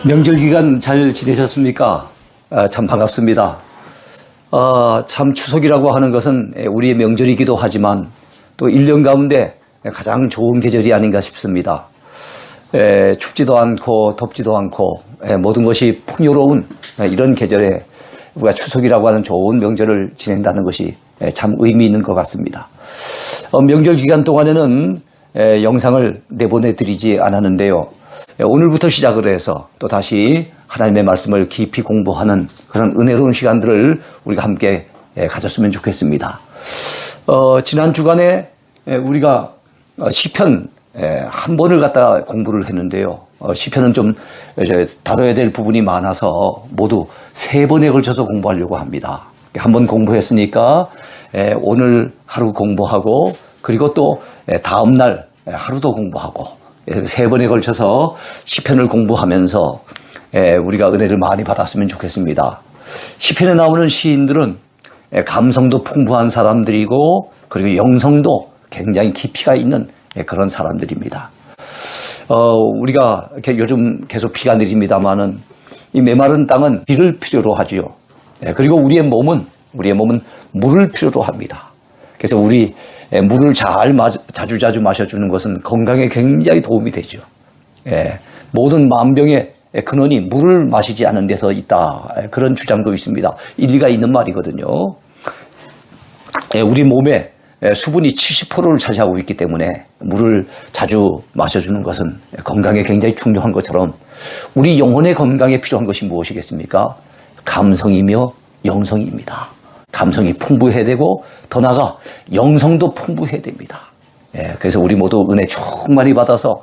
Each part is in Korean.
명절 기간 잘 지내셨습니까? 참 반갑습니다. 참 추석이라고 하는 것은 우리의 명절이기도 하지만 또 1년 가운데 가장 좋은 계절이 아닌가 싶습니다. 춥지도 않고 덥지도 않고 모든 것이 풍요로운 이런 계절에 우리가 추석이라고 하는 좋은 명절을 지낸다는 것이 참 의미 있는 것 같습니다. 명절 기간 동안에는 영상을 내보내드리지 않았는데요. 오늘부터 시작을 해서 또 다시 하나님의 말씀을 깊이 공부하는 그런 은혜로운 시간들을 우리가 함께 가졌으면 좋겠습니다. 지난 주간에 우리가 시편 한 번을 갖다 공부를 했는데요. 시편은 좀 다뤄야 될 부분이 많아서 모두 3번에 걸쳐서 공부하려고 합니다. 한 번 공부했으니까 오늘 하루 공부하고 그리고 또 다음 날 하루도 공부하고 3번에 걸쳐서 시편을 공부하면서 우리가 은혜를 많이 받았으면 좋겠습니다. 시편에 나오는 시인들은 감성도 풍부한 사람들이고 그리고 영성도 굉장히 깊이가 있는 그런 사람들입니다. 우리가 요즘 계속 비가 내립니다만은 이 메마른 땅은 비를 필요로 하지요. 그리고 우리의 몸은 물을 필요로 합니다. 그래서 우리 물을 자주자주 마셔주는 것은 건강에 굉장히 도움이 되죠. 모든 만병의 근원이 물을 마시지 않은 데서 있다. 그런 주장도 있습니다. 일리가 있는 말이거든요. 우리 몸에 수분이 70%를 차지하고 있기 때문에 물을 자주 마셔주는 것은 건강에 굉장히 중요한 것처럼 우리 영혼의 건강에 필요한 것이 무엇이겠습니까? 감성이며 영성입니다. 감성이 풍부해야 되고 더 나아가 영성도 풍부해야 됩니다. 그래서 우리 모두 은혜 충만히 받아서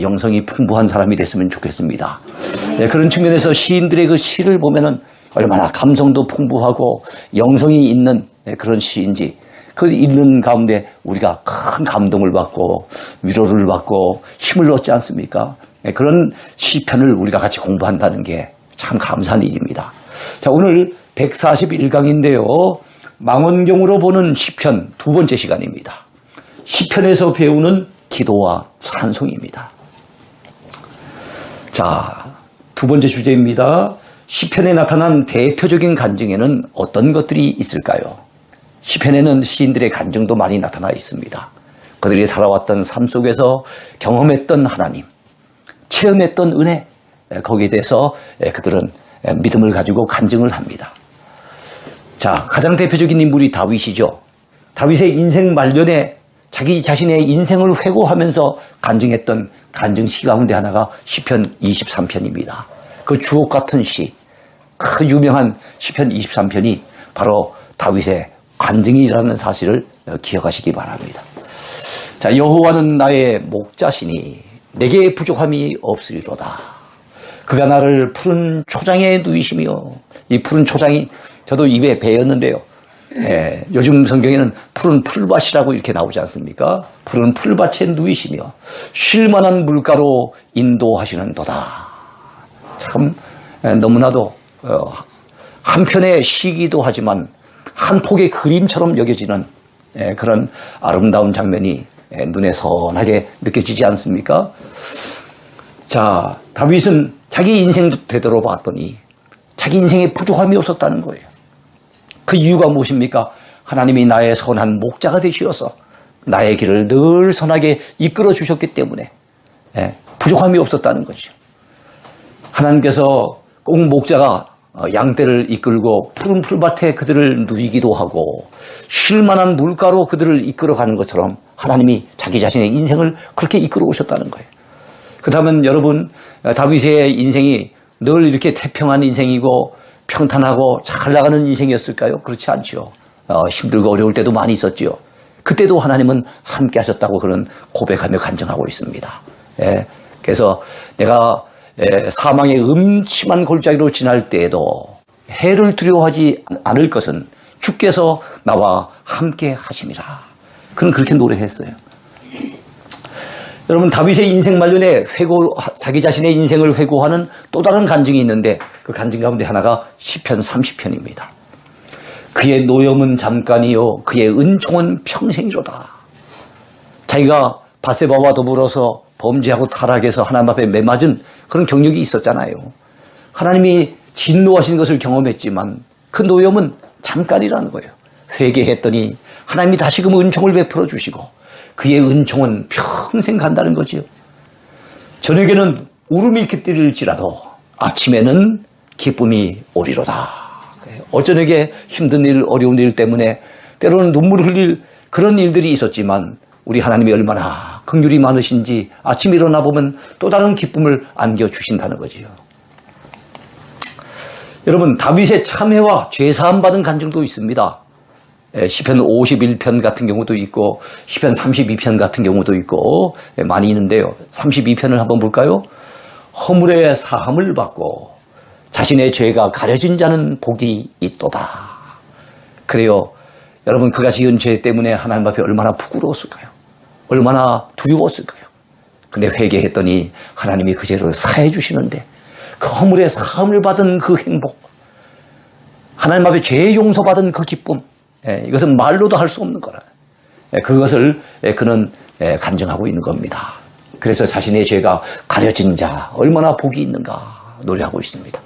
영성이 풍부한 사람이 됐으면 좋겠습니다. 그런 측면에서 시인들의 그 시를 보면은 얼마나 감성도 풍부하고 영성이 있는 그런 시인지 그 읽는 가운데 우리가 큰 감동을 받고 위로를 받고 힘을 얻지 않습니까? 그런 시편을 우리가 같이 공부한다는 게 참 감사한 일입니다. 자, 오늘 141강인데요. 망원경으로 보는 시편 2번째 시간입니다. 시편에서 배우는 기도와 찬송입니다. 자, 2번째 주제입니다. 시편에 나타난 대표적인 간증에는 어떤 것들이 있을까요? 시편에는 시인들의 간증도 많이 나타나 있습니다. 그들이 살아왔던 삶 속에서 경험했던 하나님, 체험했던 은혜, 거기에 대해서 그들은 믿음을 가지고 간증을 합니다. 자, 가장 대표적인 인물이 다윗이죠. 다윗의 인생 말년에 자기 자신의 인생을 회고하면서 간증했던 간증시 가운데 하나가 시편 23편입니다. 그 주옥 같은 시, 그 유명한 시편 23편이 바로 다윗의 간증이라는 사실을 기억하시기 바랍니다. 자, 여호와는 나의 목자시니 내게 부족함이 없으리로다. 그가 나를 푸른 초장에 누이시며, 이 푸른 초장이 저도 입에 배였는데요. 요즘 성경에는 푸른 풀밭이라고 이렇게 나오지 않습니까? 푸른 풀밭에 누이시며 쉴만한 물가로 인도하시는도다. 참 너무나도 한편의 시기도 하지만 한 폭의 그림처럼 여겨지는 그런 아름다운 장면이 눈에 선하게 느껴지지 않습니까? 자, 다윗은 자기 인생도 되돌아봤더니 자기 인생에 부족함이 없었다는 거예요. 그 이유가 무엇입니까? 하나님이 나의 선한 목자가 되시어서 나의 길을 늘 선하게 이끌어 주셨기 때문에 부족함이 없었다는 거죠. 하나님께서 꼭 목자가 양떼를 이끌고 푸른 풀밭에 그들을 누이기도 하고 쉴만한 물가로 그들을 이끌어가는 것처럼 하나님이 자기 자신의 인생을 그렇게 이끌어 오셨다는 거예요. 그렇다면 여러분, 다윗의 인생이 늘 이렇게 태평한 인생이고 평탄하고 잘 나가는 인생이었을까요? 그렇지 않죠. 힘들고 어려울 때도 많이 있었죠. 그때도 하나님은 함께 하셨다고 그런 고백하며 간증하고 있습니다. 그래서 내가 사망의 음침한 골짜기로 지날 때에도 해를 두려워하지 않을 것은 주께서 나와 함께 하심이라. 그는 그렇게 노래했어요. 여러분, 다윗의 인생 말년에 자기 자신의 인생을 회고하는 또 다른 간증이 있는데 그 간증 가운데 하나가 시편 30편입니다. 그의 노염은 잠깐이요 그의 은총은 평생이로다. 자기가 바세바와 더불어서 범죄하고 타락해서 하나님 앞에 매맞은 그런 경력이 있었잖아요. 하나님이 진노하신 것을 경험했지만 그 노염은 잠깐이라는 거예요. 회개했더니 하나님이 다시금 은총을 베풀어 주시고 그의 은총은 평생 간다는 거지요. 저녁에는 울음이 깃들일지라도 아침에는 기쁨이 오리로다. 어저녁에 힘든 일, 어려운 일 때문에 때로는 눈물을 흘릴 그런 일들이 있었지만 우리 하나님이 얼마나 긍휼이 많으신지 아침 일어나 보면 또 다른 기쁨을 안겨주신다는 거지요. 여러분, 다윗의 참회와 죄사함 받은 간증도 있습니다. 시편 51편 같은 경우도 있고 시편 32편 같은 경우도 있고 많이 있는데요. 32편을 한번 볼까요? 허물의 사함을 받고 자신의 죄가 가려진 자는 복이 있도다. 그래요. 여러분, 그가 지은 죄 때문에 하나님 앞에 얼마나 부끄러웠을까요? 얼마나 두려웠을까요? 근데 회개했더니 하나님이 그 죄를 사해 주시는데 그 허물의 사함을 받은 그 행복, 하나님 앞에 죄 용서받은 그 기쁨, 이것은 말로도 할 수 없는 거라. 그것을 그는 간증하고 있는 겁니다. 그래서 자신의 죄가 가려진 자 얼마나 복이 있는가 노래하고 있습니다.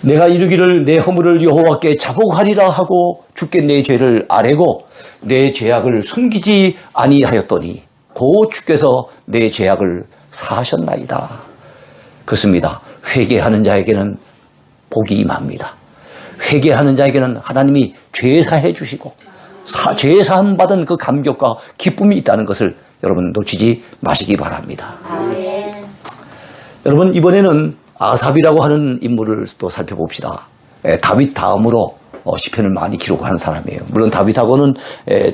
내가 이르기를 내 허물을 여호와께 자복하리라 하고 주께 내 죄를 아뢰고 내 죄악을 숨기지 아니하였더니 곧 주께서 내 죄악을 사하셨나이다. 그렇습니다. 회개하는 자에게는 복이 임합니다. 회개하는 자에게는 하나님이 죄사해 주시고 죄사함 받은 그 감격과 기쁨이 있다는 것을 여러분 놓치지 마시기 바랍니다. 아멘. 여러분, 이번에는 아삽이라고 하는 인물을 또 살펴봅시다. 다윗 다음으로 시편을 많이 기록한 사람이에요. 물론 다윗하고는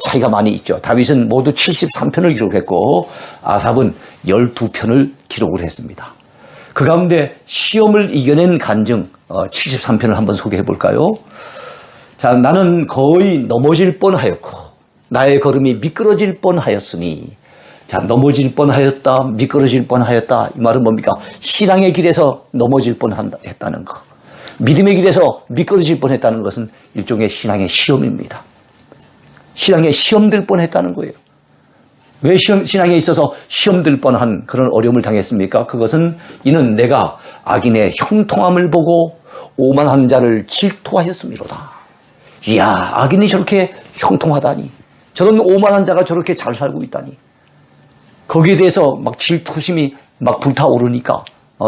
차이가 많이 있죠. 다윗은 모두 73편을 기록했고 아삽은 12편을 기록을 했습니다. 그 가운데 시험을 이겨낸 간증 73편을 한번 소개해 볼까요? 자, 나는 거의 넘어질 뻔하였고 나의 걸음이 미끄러질 뻔하였으니, 자, 넘어질 뻔하였다, 미끄러질 뻔하였다, 이 말은 뭡니까? 신앙의 길에서 넘어질 뻔했다는 거, 믿음의 길에서 미끄러질 뻔했다는 것은 일종의 신앙의 시험입니다. 신앙에 시험들 뻔했다는 거예요. 왜 신앙에 있어서 시험들 뻔한 그런 어려움을 당했습니까? 그것은 이는 내가 악인의 형통함을 보고 오만한 자를 질투하였음이로다. 이야, 악인이 저렇게 형통하다니, 저런 오만한 자가 저렇게 잘 살고 있다니, 거기에 대해서 막 질투심이 막 불타오르니까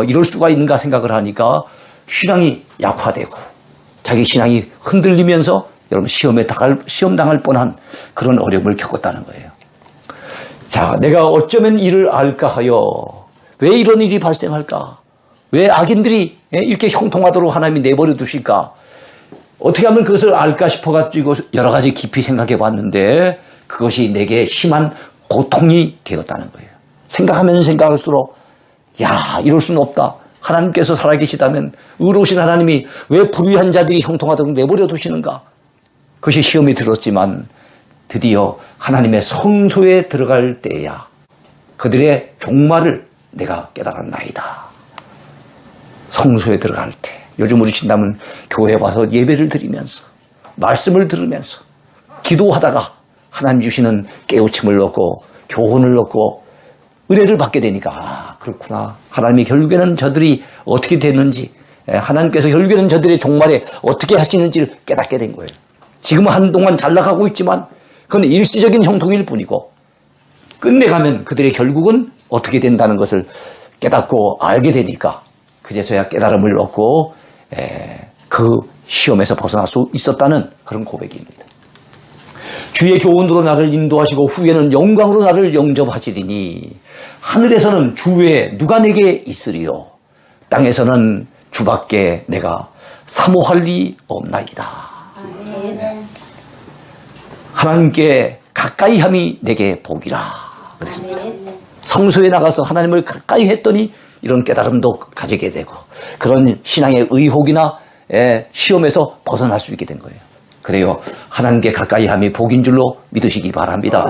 이럴 수가 있는가 생각을 하니까 신앙이 약화되고 자기 신앙이 흔들리면서 여러분 시험 당할 뻔한 그런 어려움을 겪었다는 거예요. 자, 내가 어쩌면 이를 알까 하여, 왜 이런 일이 발생할까? 왜 악인들이 이렇게 형통하도록 하나님이 내버려 두실까? 어떻게 하면 그것을 알까 싶어가지고 여러 가지 깊이 생각해 봤는데 그것이 내게 심한 고통이 되었다는 거예요. 생각하면 생각할수록 야, 이럴 수는 없다. 하나님께서 살아계시다면 의로우신 하나님이 왜 불의한 자들이 형통하도록 내버려 두시는가? 그것이 시험이 들었지만 드디어 하나님의 성소에 들어갈 때야 그들의 종말을 내가 깨달았나이다. 성소에 들어갈 때, 요즘 우리 신당은 교회에 와서 예배를 드리면서 말씀을 들으면서 기도하다가 하나님 주시는 깨우침을 얻고 교훈을 얻고 은혜를 받게 되니까, 아, 그렇구나. 하나님이 결국에는 저들이 어떻게 됐는지, 하나님께서 결국에는 저들의 종말에 어떻게 하시는지를 깨닫게 된 거예요. 지금은 한동안 잘 나가고 있지만 그건 일시적인 형통일 뿐이고 끝내가면 그들의 결국은 어떻게 된다는 것을 깨닫고 알게 되니까 그제서야 깨달음을 얻고 그 시험에서 벗어날 수 있었다는 그런 고백입니다. 주의 교훈으로 나를 인도하시고 후에는 영광으로 나를 영접하시리니 하늘에서는 주 외에 누가 내게 있으리요, 땅에서는 주밖에 내가 사모할 리 없나이다. 하나님께 가까이함이 내게 복이라 그랬습니다. 성소에 나가서 하나님을 가까이 했더니 이런 깨달음도 가지게 되고 그런 신앙의 의혹이나 시험에서 벗어날 수 있게 된 거예요. 그래요, 하나님께 가까이함이 복인 줄로 믿으시기 바랍니다.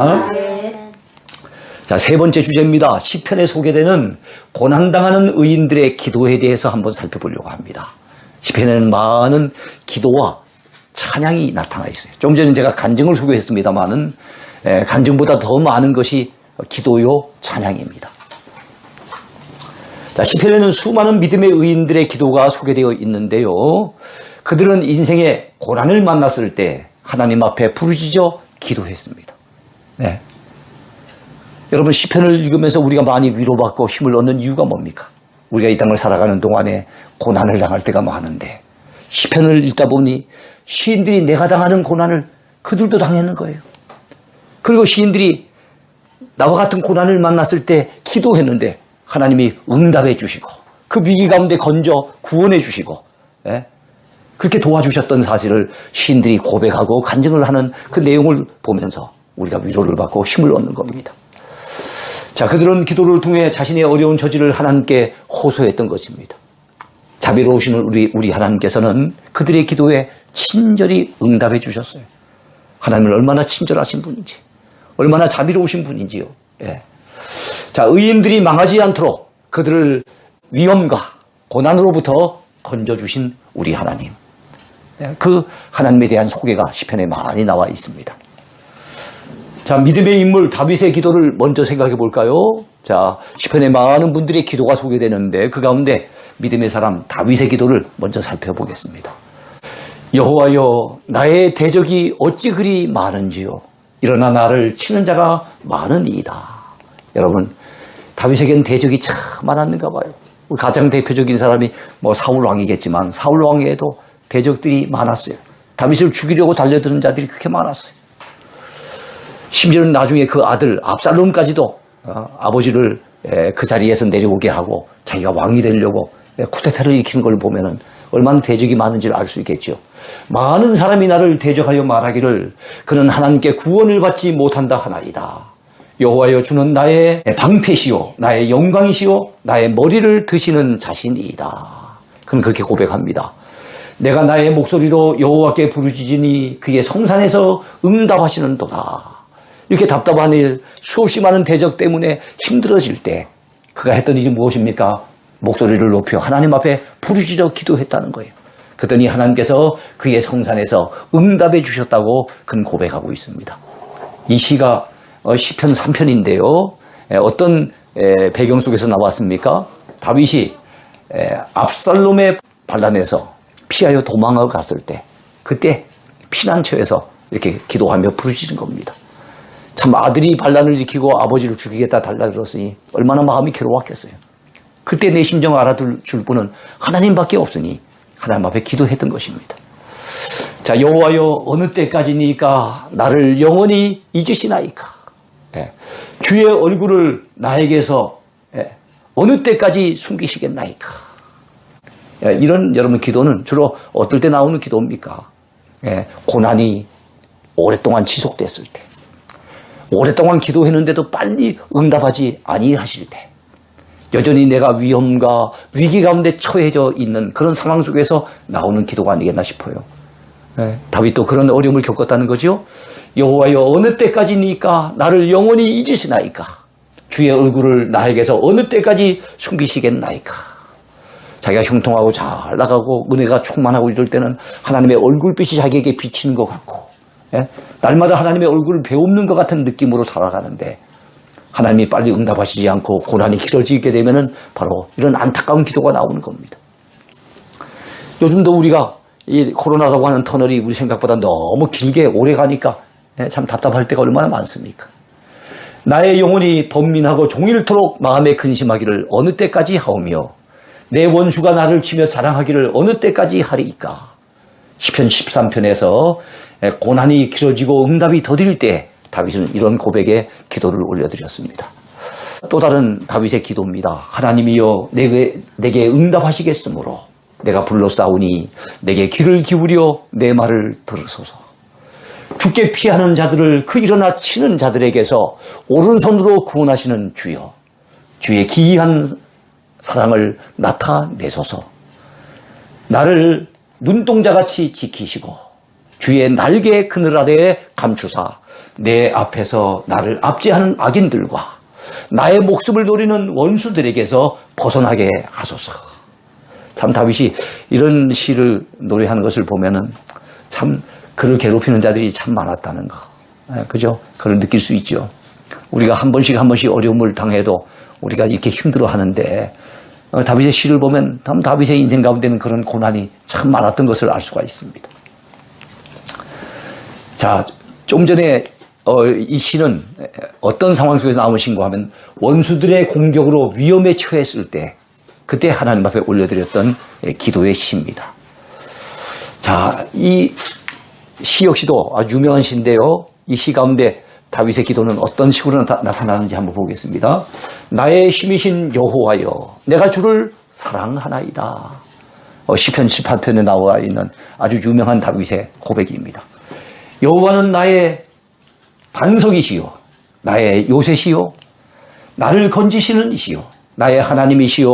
자, 세 번째 주제입니다. 시편에 소개되는 고난당하는 의인들의 기도에 대해서 한번 살펴보려고 합니다. 시편에는 많은 기도와 찬양이 나타나 있어요. 좀 전에 제가 간증을 소개했습니다만은 간증보다 더 많은 것이 기도요 찬양입니다. 자, 시편에는 수많은 믿음의 의인들의 기도가 소개되어 있는데요. 그들은 인생의 고난을 만났을 때 하나님 앞에 부르짖어 기도했습니다. 네. 여러분, 시편을 읽으면서 우리가 많이 위로받고 힘을 얻는 이유가 뭡니까? 우리가 이 땅을 살아가는 동안에 고난을 당할 때가 많은데 시편을 읽다 보니 시인들이 내가 당하는 고난을 그들도 당했는 거예요. 그리고 시인들이 나와 같은 고난을 만났을 때 기도했는데 하나님이 응답해 주시고 그 위기 가운데 건져 구원해 주시고, 예? 그렇게 도와주셨던 사실을 시인들이 고백하고 간증을 하는 그 내용을 보면서 우리가 위로를 받고 힘을 얻는 겁니다. 자, 그들은 기도를 통해 자신의 어려운 처지를 하나님께 호소했던 것입니다. 자비로우신 우리 하나님께서는 그들의 기도에 친절히 응답해 주셨어요. 하나님은 얼마나 친절하신 분인지, 얼마나 자비로우신 분인지요. 예. 자, 의인들이 망하지 않도록 그들을 위험과 고난으로부터 건져주신 우리 하나님. 예. 그 하나님에 대한 소개가 시편에 많이 나와 있습니다. 자, 믿음의 인물 다윗의 기도를 먼저 생각해 볼까요? 자, 시편에 많은 분들의 기도가 소개되는데 그 가운데 믿음의 사람 다윗의 기도를 먼저 살펴보겠습니다. 여호와여, 나의 대적이 어찌 그리 많은지요. 일어나 나를 치는 자가 많으니이다. 여러분, 다윗에겐 대적이 참 많았는가 봐요. 가장 대표적인 사람이 사울 왕이겠지만 사울 왕에도 대적들이 많았어요. 다윗을 죽이려고 달려드는 자들이 그렇게 많았어요. 심지어는 나중에 그 아들 압살롬까지도 아버지를 그 자리에서 내려오게 하고 자기가 왕이 되려고 쿠데타를 일으키는 걸 보면은 얼마나 대적이 많은지를 알 수 있겠죠. 많은 사람이 나를 대적하여 말하기를 그는 하나님께 구원을 받지 못한다 하나이다. 여호와여, 주는 나의 방패시요 나의 영광이시요 나의 머리를 드시는 자신이다. 그는 그렇게 고백합니다. 내가 나의 목소리로 여호와께 부르짖으니 그의 성산에서 응답하시는도다. 이렇게 답답한 일, 수없이 많은 대적 때문에 힘들어질 때 그가 했던 일이 무엇입니까? 목소리를 높여 하나님 앞에 부르짖어 기도했다는 거예요. 그랬더니 하나님께서 그의 성산에서 응답해 주셨다고 그는 고백하고 있습니다. 이 시가 시편 3편인데요. 어떤 배경 속에서 나왔습니까? 다윗이 압살롬의 반란에서 피하여 도망하고 갔을 때 그때 피난처에서 이렇게 기도하며 부르짖은 겁니다. 참 아들이 반란을 일으키고 아버지를 죽이겠다 달라들었으니 얼마나 마음이 괴로웠겠어요. 그때 내 심정을 알아줄 분은 하나님밖에 없으니 하나님 앞에 기도했던 것입니다. 자, 여호와여, 어느 때까지니까 나를 영원히 잊으시나이까. 예. 주의 얼굴을 나에게서 어느 때까지 숨기시겠나이까. 예. 이런 여러분 기도는 주로 어떨 때 나오는 기도입니까? 예. 고난이 오랫동안 지속됐을 때, 오랫동안 기도했는데도 빨리 응답하지 아니하실 때, 여전히 내가 위험과 위기 가운데 처해져 있는 그런 상황 속에서 나오는 기도가 아니겠나 싶어요. 다윗도 그런 어려움을 겪었다는 거죠. 여호와여, 어느 때까지니까 나를 영원히 잊으시나이까. 주의 얼굴을 나에게서 어느 때까지 숨기시겠나이까. 자기가 형통하고 잘 나가고 은혜가 충만하고 이럴 때는 하나님의 얼굴빛이 자기에게 비치는 것 같고, 날마다 하나님의 얼굴을 배우는 것 같은 느낌으로 살아가는데 하나님이 빨리 응답하시지 않고 고난이 길어지게 되면은 바로 이런 안타까운 기도가 나오는 겁니다. 요즘도 우리가 이 코로나라고 하는 터널이 우리 생각보다 너무 길게 오래 가니까 참 답답할 때가 얼마나 많습니까? 나의 영혼이 번민하고 종일토록 마음에 근심하기를 어느 때까지 하오며 내 원수가 나를 치며 자랑하기를 어느 때까지 하리이까. 시편 13편에서 고난이 길어지고 응답이 더딜 때 다윗은 이런 고백에 기도를 올려드렸습니다. 또 다른 다윗의 기도입니다. 하나님이여, 내게 응답하시겠으므로 내가 불러싸우니 내게 귀를 기울여 내 말을 들으소서. 죽게 피하는 자들을 그 일어나 치는 자들에게서 오른손으로 구원하시는 주여, 주의 기이한 사랑을 나타내소서. 나를 눈동자같이 지키시고 주의 날개 그늘 아래에 감추사 내 앞에서 나를 압제하는 악인들과 나의 목숨을 노리는 원수들에게서 벗어나게 하소서. 참 다윗이 이런 시를 노래하는 것을 보면은 참 그를 괴롭히는 자들이 참 많았다는 거, 그죠? 그걸 느낄 수 있죠. 우리가 한 번씩 어려움을 당해도 우리가 이렇게 힘들어하는데 다윗의 시를 보면 다윗의 인생 가운데는 그런 고난이 참 많았던 것을 알 수가 있습니다. 자, 좀 전에 이 시는 어떤 상황 속에서 나온 시인가 하면 원수들의 공격으로 위험에 처했을 때 그때 하나님 앞에 올려드렸던 기도의 시입니다. 자, 이 시 역시도 아주 유명한 시인데요. 이 시 가운데 다윗의 기도는 어떤 식으로 나타나는지 한번 보겠습니다. 나의 힘이신 여호와여, 내가 주를 사랑하나이다. 시편 18편에 나와 있는 아주 유명한 다윗의 고백입니다. 여호와는 나의 반석이시요, 나의 요새시요, 나를 건지시는 이시요, 나의 하나님이시요,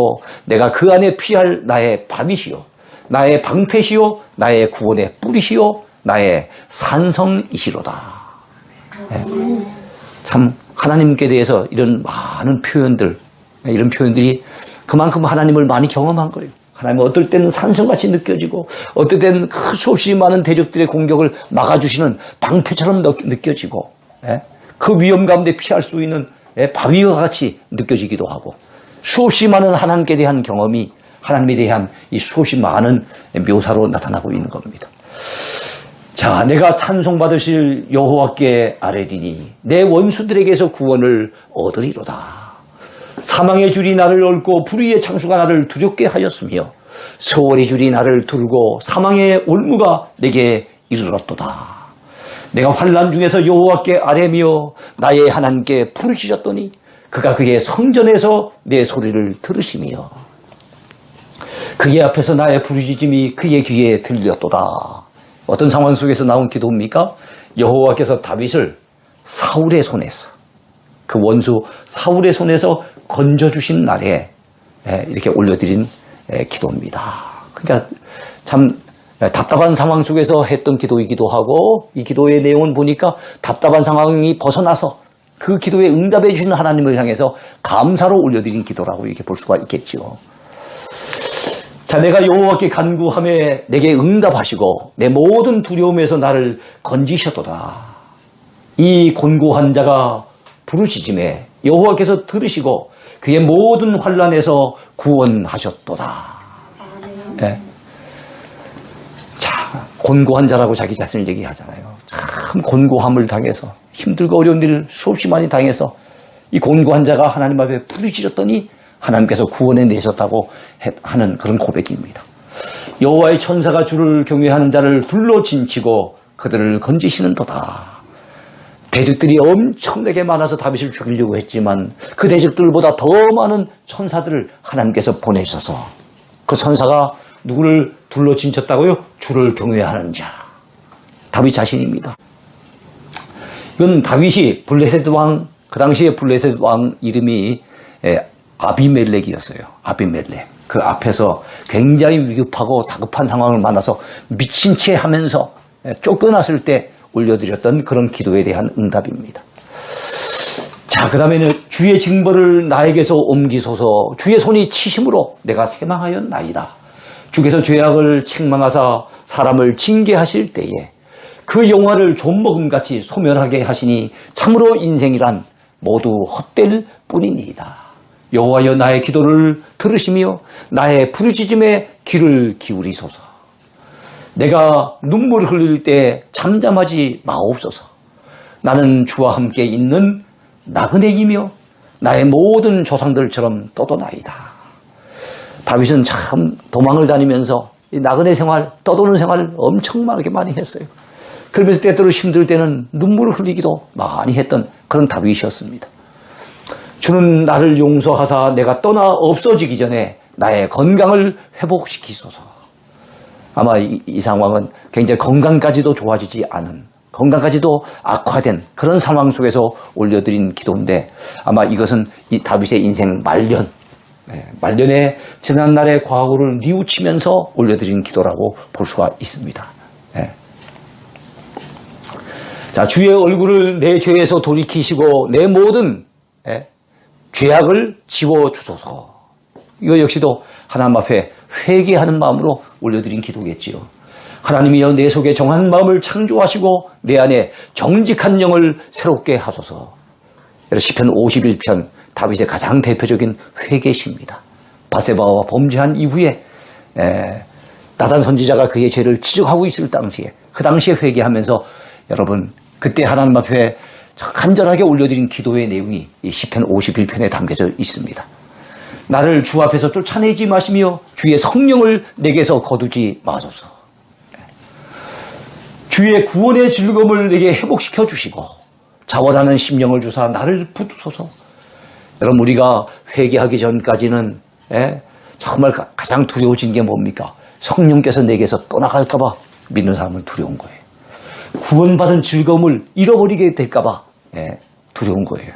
내가 그 안에 피할 나의 밤이시요, 나의 방패시요, 나의 구원의 뿌리시요, 나의 산성이시로다. 네. 참 하나님께 대해서 이런 많은 표현들, 이런 표현들이 그만큼 하나님을 많이 경험한 거예요. 하나님은 어떨 때는 산성같이 느껴지고 어떨 때는 수없이 많은 대적들의 공격을 막아주시는 방패처럼 느껴지고, 그 위험 가운데 피할 수 있는 바위와 같이 느껴지기도 하고, 수없이 많은 하나님께 대한 경험이 하나님에 대한 이 수없이 많은 묘사로 나타나고 있는 겁니다. 자, 내가 찬송받으실 여호와께 아뢰리니 내 원수들에게서 구원을 얻으리로다. 사망의 줄이 나를 얽고 불의의 창수가 나를 두렵게 하였으며 세월의 줄이 나를 두르고 사망의 올무가 내게 이르렀도다. 내가 환난 중에서 여호와께 아뢰며 나의 하나님께 부르짖었더니 그가 그의 성전에서 내 소리를 들으시며 그의 앞에서 나의 부르짖음이 그의 귀에 들렸도다. 어떤 상황 속에서 나온 기도입니까? 여호와께서 다윗을 사울의 손에서, 그 원수 사울의 손에서 건져주신 날에 이렇게 올려드린 기도입니다. 그러니까 참 답답한 상황 속에서 했던 기도이기도 하고, 이 기도의 내용은 보니까 답답한 상황이 벗어나서 그 기도에 응답해 주시는 하나님을 향해서 감사로 올려드린 기도라고 이렇게 볼 수가 있겠죠. 자, 내가 여호와께 간구하며 내게 응답하시고 내 모든 두려움에서 나를 건지셨도다. 이 곤고한 자가 부르짖음에 여호와께서 들으시고 그의 모든 환난에서 구원하셨도다. 네. 자, 곤고한 자라고 자기 자신을 얘기하잖아요. 참 곤고함을 당해서 힘들고 어려운 일을 수없이 많이 당해서 이 곤고한 자가 하나님 앞에 부르짖었더니 하나님께서 구원해 내셨다고 하는 그런 고백입니다. 여호와의 천사가 주를 경외하는 자를 둘러 진치고 그들을 건지시는도다. 대적들이 엄청나게 많아서 다윗을 죽이려고 했지만 그 대적들보다 더 많은 천사들을 하나님께서 보내셔서 그 천사가 누구를 둘러 진쳤다고요? 주를 경외하는 자. 다윗 자신입니다. 이건 다윗이 블레셋 왕, 그 당시에 블레셋 왕 이름이 아비멜렉이었어요. 아비멜렉. 그 앞에서 굉장히 위급하고 다급한 상황을 만나서 미친 채 하면서 쫓겨났을 때 올려드렸던 그런 기도에 대한 응답입니다. 자, 그 다음에는 주의 징벌을 나에게서 옮기소서. 주의 손이 치심으로 내가 새망하였나이다. 주께서 죄악을 책망하사 사람을 징계하실 때에 그 영화를 좀먹음같이 소멸하게 하시니 참으로 인생이란 모두 헛될 뿐이니이다. 여호와여, 나의 기도를 들으시며 나의 부르짖음에 귀를 기울이소서. 내가 눈물을 흘릴 때 잠잠하지 마옵소서. 나는 주와 함께 있는 나그네이며 나의 모든 조상들처럼 떠도나이다. 다윗은 참 도망을 다니면서 이 나그네 생활, 떠도는 생활을 엄청 많이 했어요. 그러면서 때때로 힘들 때는 눈물을 흘리기도 많이 했던 그런 다윗이었습니다. 주는 나를 용서하사 내가 떠나 없어지기 전에 나의 건강을 회복시키소서. 아마 이 상황은 굉장히 건강까지도 좋아지지 않은, 건강까지도 악화된 그런 상황 속에서 올려드린 기도인데, 아마 이것은 이 다윗의 인생 말년, 말년에 지난날의 과거를 뉘우치면서 올려드린 기도라고 볼 수가 있습니다. 자, 주의 얼굴을 내 죄에서 돌이키시고 내 모든 죄악을 지워주소서. 이거 역시도 하나님 앞에 회개하는 마음으로 올려드린 기도겠지요. 하나님이여, 내 속에 정한 마음을 창조하시고 내 안에 정직한 영을 새롭게 하소서. 시편 51편 다윗의 가장 대표적인 회개시입니다. 바세바와 범죄한 이후에 나단 선지자가 그의 죄를 지적하고 있을 당시에 그 당시에 회개하면서 여러분 그때 하나님 앞에 간절하게 올려드린 기도의 내용이 이 시편 51편에 담겨져 있습니다. 나를 주 앞에서 쫓아내지 마시며 주의 성령을 내게서 거두지 마소서. 주의 구원의 즐거움을 내게 회복시켜 주시고 자원하는 심령을 주사 나를 붙소서. 여러분 우리가 회개하기 전까지는 정말 가장 두려워진 게 뭡니까? 성령께서 내게서 떠나갈까 봐 믿는 사람은 두려운 거예요. 구원받은 즐거움을 잃어버리게 될까 봐 두려운 거예요.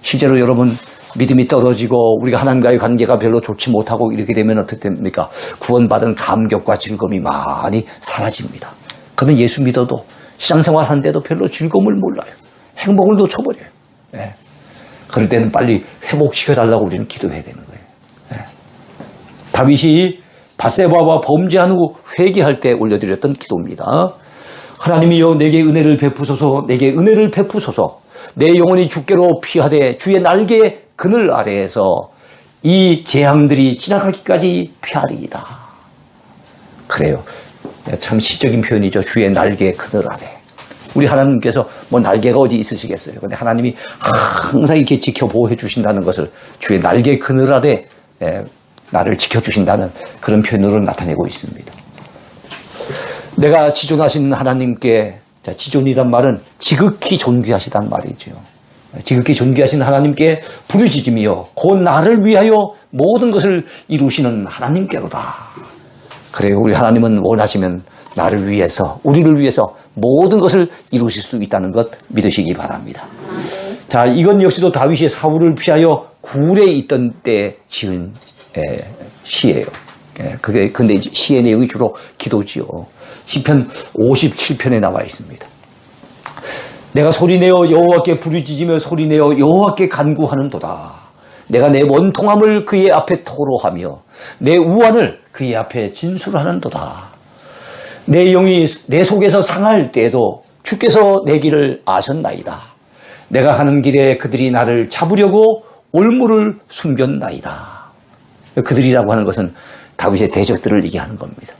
실제로 여러분 믿음이 떨어지고 우리가 하나님과의 관계가 별로 좋지 못하고 이렇게 되면 어떻게 됩니까? 구원받은 감격과 즐거움이 많이 사라집니다. 그러면 예수 믿어도 신앙생활 하는데도 별로 즐거움을 몰라요. 행복을 놓쳐버려요. 그럴 때는 빨리 회복시켜달라고 우리는 기도해야 되는 거예요. 다윗이 바세바와 범죄한 후 회개할 때 올려드렸던 기도입니다. 하나님이여 내게 은혜를 베푸소서. 내게 은혜를 베푸소서. 내 영혼이 주께로 피하되 주의 날개의 그늘 아래에서 이 재앙들이 지나가기까지 피하리이다. 그래요. 참 시적인 표현이죠. 주의 날개의 그늘 아래. 우리 하나님께서 뭐 날개가 어디 있으시겠어요. 그런데 하나님이 항상 이렇게 지켜보호해 주신다는 것을 주의 날개 그늘 아래 나를 지켜주신다는 그런 표현으로 나타내고 있습니다. 내가 지존하신 하나님께, 지존이란 말은 지극히 존귀하시단 말이죠. 지극히 존귀하신 하나님께 부르짖으며 곧 나를 위하여 모든 것을 이루시는 하나님께로다. 그래요. 우리 하나님은 원하시면 나를 위해서, 우리를 위해서 모든 것을 이루실 수 있다는 것 믿으시기 바랍니다. 자, 이건 역시도 다윗이 사울을 피하여 굴에 있던 때 지은 시예요. 근데 시의 내용이 주로 기도지요. 시편 57편에 나와 있습니다. 내가 소리내어 여호와께 부르짖으며 소리내어 여호와께 간구하는도다. 내가 내 원통함을 그의 앞에 토로하며 내 우환을 그의 앞에 진술하는도다. 내 영이 내 속에서 상할 때에도 주께서 내 길을 아셨나이다. 내가 가는 길에 그들이 나를 잡으려고 올무를 숨겼나이다. 그들이라고 하는 것은 다윗의 대적들을 얘기하는 겁니다.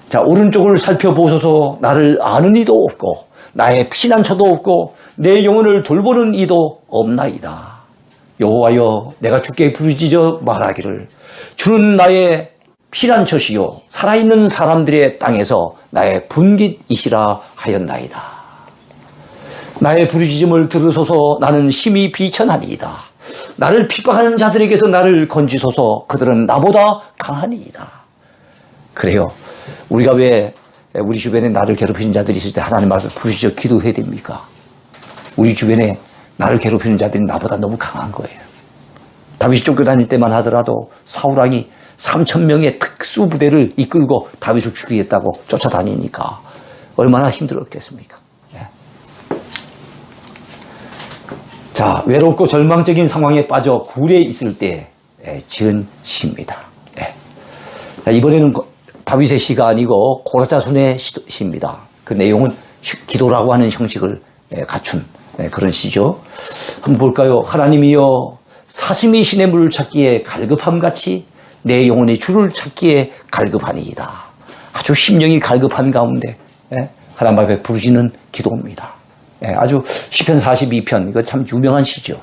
자, 오른쪽을 살펴보소서. 나를 아는 이도 없고 나의 피난처도 없고 내 영혼을 돌보는 이도 없나이다. 여호와여 내가 주께 부르짖어 말하기를 주는 나의 피난처시요 살아있는 사람들의 땅에서 나의 분깃이시라 하였나이다. 나의 부르짖음을 들으소서. 나는 심히 비천하니이다. 나를 핍박하는 자들에게서 나를 건지소서. 그들은 나보다 강하니이다. 그래요. 우리가 왜 우리 주변에 나를 괴롭히는 자들이 있을 때 하나님 앞에 부르짖어 기도해야 됩니까? 우리 주변에 나를 괴롭히는 자들이 나보다 너무 강한 거예요. 다윗이 쫓겨다닐 때만 하더라도 사울왕이 3,000명의 특수부대를 이끌고 다윗을 죽이겠다고 쫓아다니니까 얼마나 힘들었겠습니까? 자, 외롭고 절망적인 상황에 빠져 굴에 있을 때 지은 시입니다. 이번에는 다윗의 시가 아니고 고라자손의 시입니다. 그 내용은 기도라고 하는 형식을 갖춘 그런 시죠. 한번 볼까요? 하나님이여 사심이 신의 물을 찾기에 갈급함같이 내 영혼이 주를 찾기에 갈급하니이다. 아주 심령이 갈급한 가운데 하나님 앞에 부르짖는 기도입니다. 아주 시편 42편 이거 참 유명한 시죠.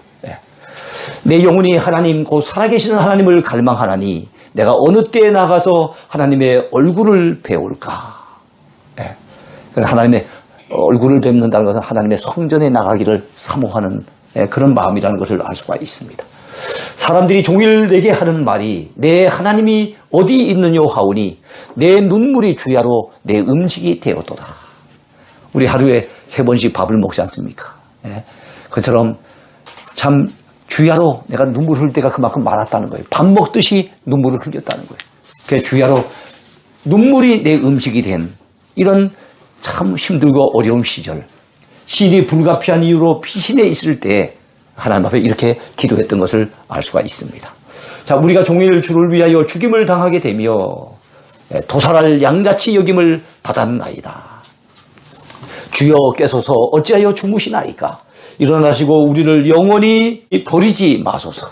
내 영혼이 하나님 곧 살아계시는 하나님을 갈망하나니 내가 어느 때에 나가서 하나님의 얼굴을 배울까. 하나님의 얼굴을 뵙는다는 것은 하나님의 성전에 나가기를 사모하는 그런 마음이라는 것을 알 수가 있습니다. 사람들이 종일 내게 하는 말이 내 하나님이 어디 있느냐 하오니 내 눈물이 주야로 내 음식이 되었도다. 우리 하루에 3번씩 밥을 먹지 않습니까? 그처럼 참 주야로 내가 눈물 흘릴 때가 그만큼 많았다는 거예요. 밥 먹듯이 눈물을 흘렸다는 거예요. 그래서 주야로 눈물이 내 음식이 된 이런 참 힘들고 어려운 시절, 시인이 불가피한 이유로 피신해 있을 때 하나님 앞에 이렇게 기도했던 것을 알 수가 있습니다. 자, 우리가 종일 주를 위하여 죽임을 당하게 되며 도살할 양같이 여김을 받았나이다. 주여 깨소서 어찌하여 주무시나이까. 일어나시고 우리를 영원히 버리지 마소서.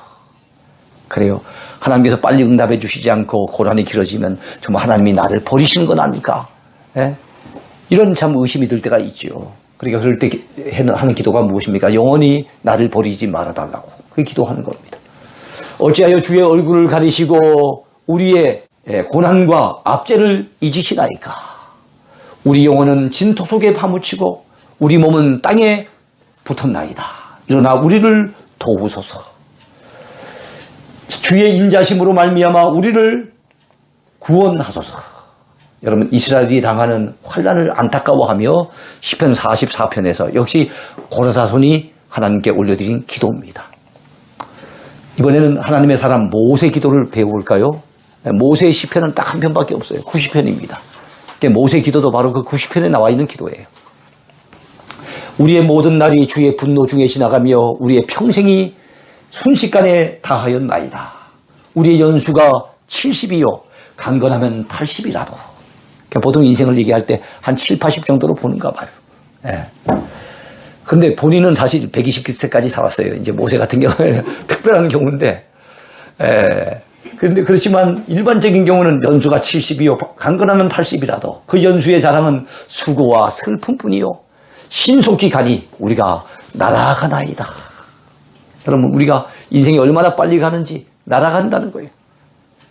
그래요. 하나님께서 빨리 응답해 주시지 않고 고난이 길어지면 정말 하나님이 나를 버리시는 건 아닐까? 예? 이런 참 의심이 들 때가 있죠. 그러니까 그럴 때 하는 기도가 무엇입니까? 영원히 나를 버리지 말아달라고. 그 기도하는 겁니다. 어찌하여 주의 얼굴을 가리시고 우리의 고난과 압제를 잊으시나이까? 우리 영혼은 진토 속에 파묻히고 우리 몸은 땅에 붙었나이다. 일어나 우리를 도우소서. 주의 인자심으로 말미암아 우리를 구원하소서. 여러분, 이스라엘이 당하는 환난을 안타까워하며 시편 44편에서 역시 고라사손이 하나님께 올려드린 기도입니다. 이번에는 하나님의 사람 모세 기도를 배워볼까요? 모세의 시편은 딱 한 편밖에 없어요. 90편입니다. 모세 기도도 바로 그 90편에 나와 있는 기도예요. 우리의 모든 날이 주의 분노 중에 지나가며 우리의 평생이 순식간에 다하였나이다. 우리의 연수가 70이요 강건하면 80이라도. 보통 인생을 얘기할 때 한 7, 80 정도로 보는가 봐요. 예. 근데 본인은 사실 120세까지 살았어요. 이제 모세 같은 경우에는 특별한 경우인데. 예. 그런데 그렇지만 일반적인 경우는 연수가 70이요 강건하면 80이라도 그 연수의 자랑은 수고와 슬픔뿐이요 신속히 가니 우리가 날아가나이다. 여러분, 우리가 인생이 얼마나 빨리 가는지 날아간다는 거예요.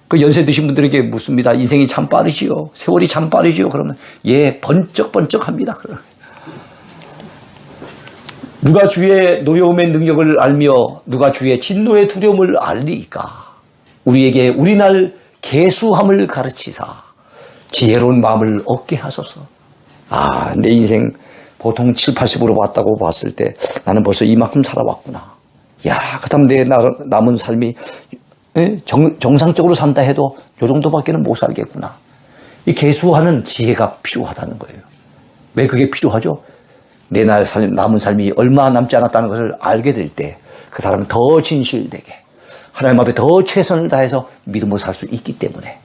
그 연세 드신 분들에게 묻습니다. 인생이 참 빠르지요? 세월이 참 빠르지요? 그러면 예, 번쩍번쩍합니다. 누가 주의 노여움의 능력을 알며 누가 주의 진노의 두려움을 알리이까? 우리에게 우리날 계수함을 가르치사 지혜로운 마음을 얻게 하소서. 아, 내 인생 보통 7, 80으로 봤다고 봤을 때 나는 벌써 이만큼 살아왔구나. 야, 그다음 내 남은 삶이 정상적으로 산다 해도 요 정도밖에는 못 살겠구나. 이 계수하는 지혜가 필요하다는 거예요. 왜 그게 필요하죠? 내 남은 삶이 얼마 남지 않았다는 것을 알게 될 때 그 사람은 더 진실되게 하나님 앞에 더 최선을 다해서 믿음으로 살 수 있기 때문에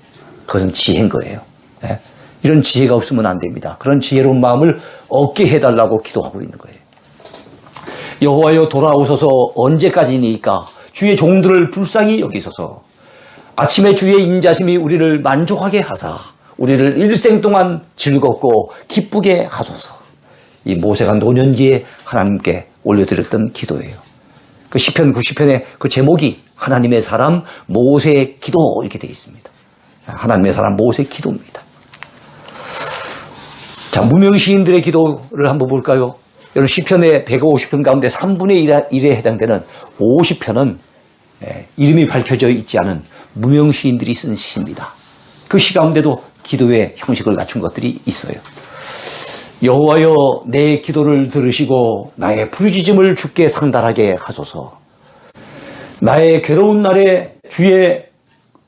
그것은 지혜인 거예요. 예? 이런 지혜가 없으면 안 됩니다. 그런 지혜로운 마음을 얻게 해달라고 기도하고 있는 거예요. 여호와여 돌아오소서. 언제까지니까 주의 종들을 불쌍히 여기소서. 아침에 주의 인자심이 우리를 만족하게 하사 우리를 일생 동안 즐겁고 기쁘게 하소서. 이 모세가 노년기에 하나님께 올려드렸던 기도예요. 그 시편 90편의 그 제목이 하나님의 사람 모세의 기도 이렇게 되어 있습니다. 하나님의 사람 모세의 기도입니다. 자, 무명시인들의 기도를 한번 볼까요? 여러분, 시편의 150편 가운데 3분의 1에 해당되는 50편은 이름이 밝혀져 있지 않은 무명시인들이 쓴 시입니다. 그 시 가운데도 기도의 형식을 갖춘 것들이 있어요. 여호와여 내 기도를 들으시고 나의 부르짖음을 주께 상달하게 하소서. 나의 괴로운 날에 주의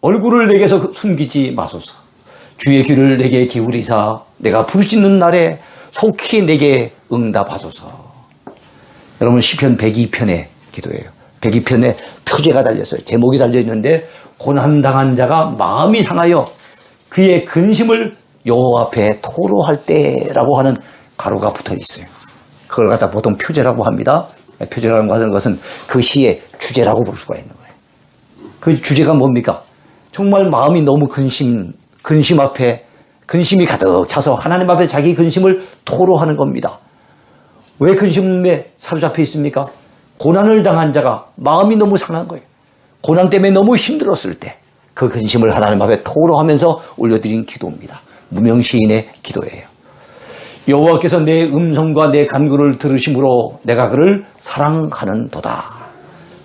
얼굴을 내게서 숨기지 마소서. 주의 귀를 내게 기울이사 내가 부르짖는 날에 속히 내게 응답하소서. 여러분, 시편 102편의 기도예요. 102편에 표제가 달렸어요. 제목이 달려있는데 고난당한 자가 마음이 상하여 그의 근심을 여호와 앞에 토로할 때라고 하는 가로가 붙어 있어요. 그걸 갖다 보통 표제라고 합니다. 표제라고 하는 것은 그 시의 주제라고 볼 수가 있는 거예요. 그 주제가 뭡니까? 정말 마음이 너무 근심 앞에 근심이 가득 차서 하나님 앞에 자기 근심을 토로하는 겁니다. 왜 근심에 사로잡혀 있습니까? 고난을 당한 자가 마음이 너무 상한 거예요. 고난 때문에 너무 힘들었을 때 그 근심을 하나님 앞에 토로하면서 올려드린 기도입니다. 무명시인의 기도예요. 여호와께서 내 음성과 내 간구를 들으심으로 내가 그를 사랑하는도다.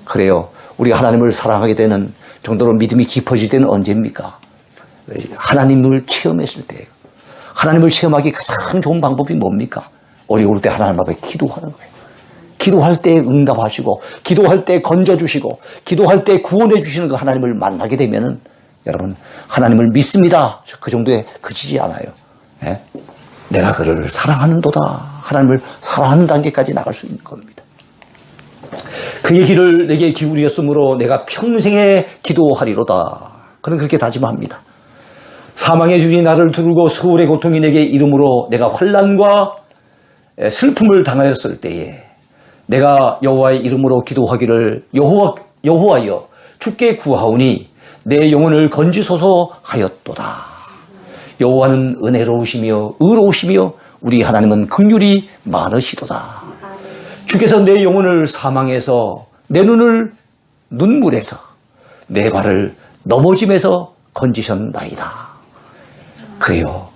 그래요. 우리가 하나님을 사랑하게 되는 정도로 믿음이 깊어질 때는 언제입니까? 하나님을 체험했을 때예요. 하나님을 체험하기 가장 좋은 방법이 뭡니까? 어려울 때 하나님 앞에 기도하는 거예요. 기도할 때 응답하시고 기도할 때 건져주시고 기도할 때 구원해 주시는 그 하나님을 만나게 되면은 여러분, 하나님을 믿습니다. 그 정도에 그치지 않아요. 예? 내가 그를 사랑하는도다. 하나님을 사랑하는 단계까지 나갈 수 있는 겁니다. 그의 길을 내게 기울였으므로 내가 평생에 기도하리로다. 그는 그렇게 다짐합니다. 사망의 주이 나를 두르고 서울의 고통이 내게 이름으로 내가 환난과 슬픔을 당하였을 때에 내가 여호와의 이름으로 기도하기를 여호와여 주께 구하오니 내 영혼을 건지소서 하였도다. 여호와는 은혜로우시며 의로우시며 우리 하나님은 긍휼이 많으시도다. 주께서 내 영혼을 사망에서, 내 눈을 눈물에서, 내 발을 넘어짐에서 건지셨나이다. 그래요.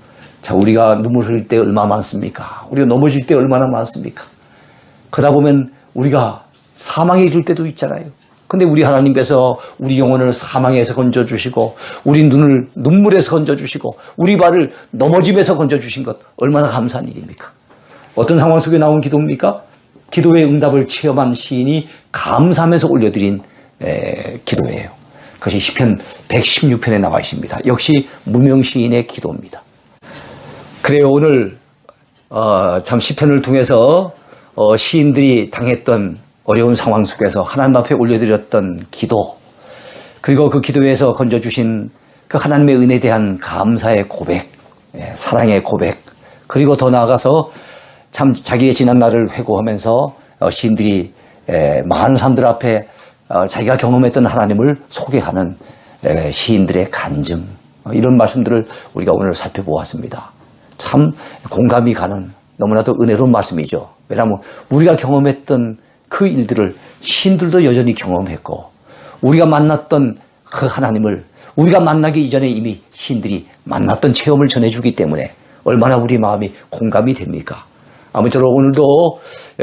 자, 우리가 눈물 흘릴 때 얼마나 많습니까? 우리가 넘어질 때 얼마나 많습니까? 그러다 보면 우리가 사망에 이를 때도 있잖아요. 근데 우리 하나님께서 우리 영혼을 사망에서 건져주시고, 우리 눈을 눈물에서 건져주시고, 우리 발을 넘어짐에서 건져주신 것 얼마나 감사한 일입니까? 어떤 상황 속에 나온 기도입니까? 기도의 응답을 체험한 시인이 감사하면서 올려드린 기도예요. 그것이 시편 116편에 나와 있습니다. 역시 무명 시인의 기도입니다. 그래요. 오늘 참 시편을 통해서 시인들이 당했던 어려운 상황 속에서 하나님 앞에 올려드렸던 기도, 그리고 그 기도에서 건져주신 그 하나님의 은혜에 대한 감사의 고백, 사랑의 고백, 그리고 더 나아가서 참 자기의 지난 날을 회고하면서 시인들이 많은 사람들 앞에 자기가 경험했던 하나님을 소개하는 시인들의 간증, 이런 말씀들을 우리가 오늘 살펴보았습니다. 참 공감이 가는 너무나도 은혜로운 말씀이죠. 왜냐하면 우리가 경험했던 그 일들을 시인들도 여전히 경험했고, 우리가 만났던 그 하나님을 우리가 만나기 이전에 이미 시인들이 만났던 체험을 전해주기 때문에 얼마나 우리 마음이 공감이 됩니까? 아무쪼록 오늘도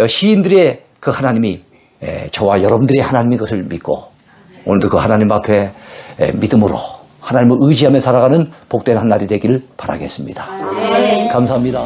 시인들의 그 하나님이 저와 여러분들의 하나님인 것을 믿고, 오늘도 그 하나님 앞에 믿음으로 하나님을 의지하며 살아가는 복된 한 날이 되기를 바라겠습니다. 감사합니다.